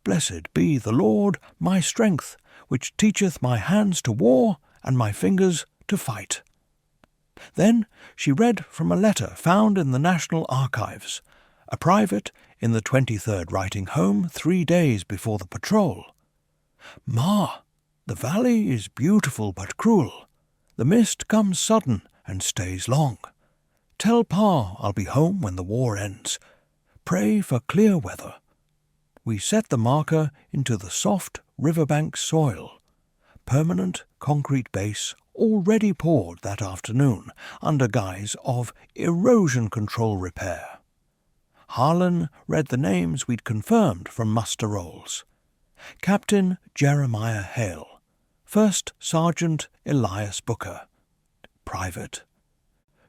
Blessed be the Lord, my strength, which teacheth my hands to war and my fingers to fight. Then she read from a letter found in the National Archives, a private in the 23rd writing home 3 days before the patrol. Ma, the valley is beautiful but cruel. The mist comes sudden and stays long. Tell Pa I'll be home when the war ends. Pray for clear weather. We set the marker into the soft riverbank soil. Permanent concrete base already poured that afternoon under guise of erosion control repair. Harlan read the names we'd confirmed from muster rolls. Captain Jeremiah Hale, First Sergeant Elias Booker, Private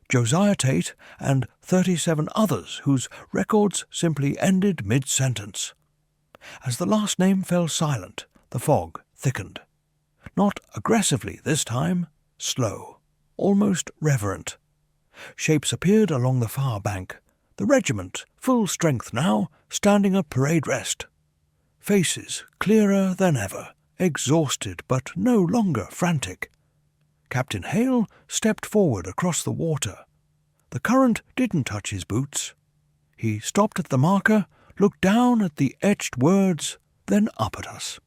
Josiah Tate, and 37 others whose records simply ended mid-sentence. As the last name fell silent, the fog thickened. Not aggressively this time, slow, almost reverent. Shapes appeared along the far bank, the regiment, full strength now, standing a parade rest. Faces clearer than ever, exhausted but no longer frantic. Captain Hale stepped forward across the water. The current didn't touch his boots. He stopped at the marker, looked down at the etched words, then up at us.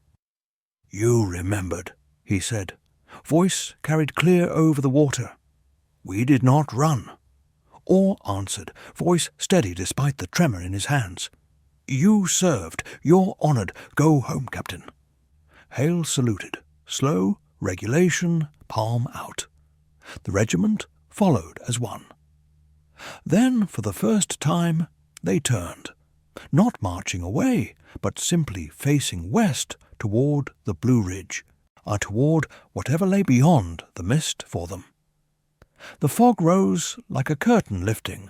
You remembered, he said. Voice carried clear over the water. We did not run. Orr answered, voice steady despite the tremor in his hands. You served. You're honored. Go home, Captain. Hale saluted. Slow, regulation, palm out. The regiment followed as one. Then, for the first time, they turned, not marching away, but simply facing west toward the Blue Ridge, toward whatever lay beyond the mist for them. The fog rose like a curtain lifting.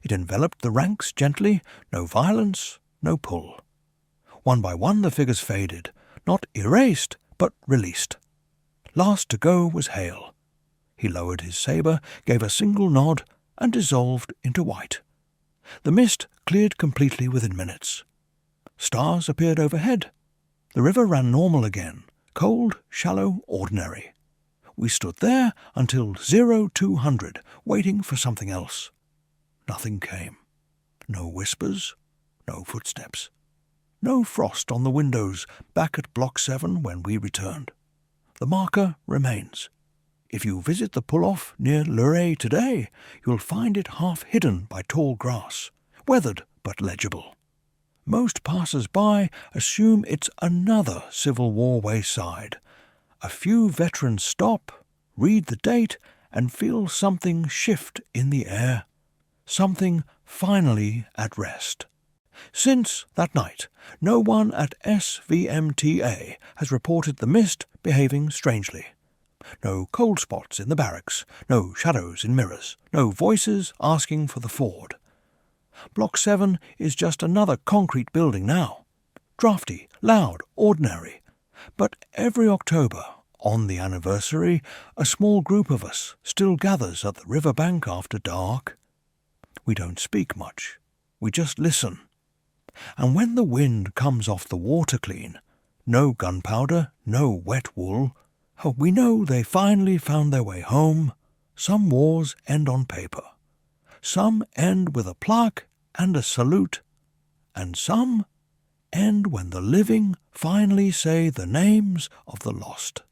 It enveloped the ranks gently, no violence, no pull. One by one the figures faded, not erased, but released. Last to go was Hale. He lowered his sabre, gave a single nod, and dissolved into white. The mist cleared completely within minutes. Stars appeared overhead. The river ran normal again, cold, shallow, ordinary. We stood there until 0200, waiting for something else. Nothing came. No whispers, no footsteps. No frost on the windows back at Block 7 when we returned. The marker remains. If you visit the pull-off near Luray today, you'll find it half hidden by tall grass, weathered but legible. Most passers-by assume it's another Civil War wayside. A few veterans stop, read the date, and feel something shift in the air, something finally at rest. Since that night, no one at SVMTA has reported the mist behaving strangely. No cold spots in the barracks, no shadows in mirrors, no voices asking for the ford. Block 7 is just another concrete building now. Drafty, loud, ordinary. But every October, on the anniversary, a small group of us still gathers at the riverbank after dark. We don't speak much. We just listen. And when the wind comes off the water clean, no gunpowder, no wet wool, we know they finally found their way home. Some wars end on paper. Some end with a plaque and a salute. And some end when the living finally say the names of the lost.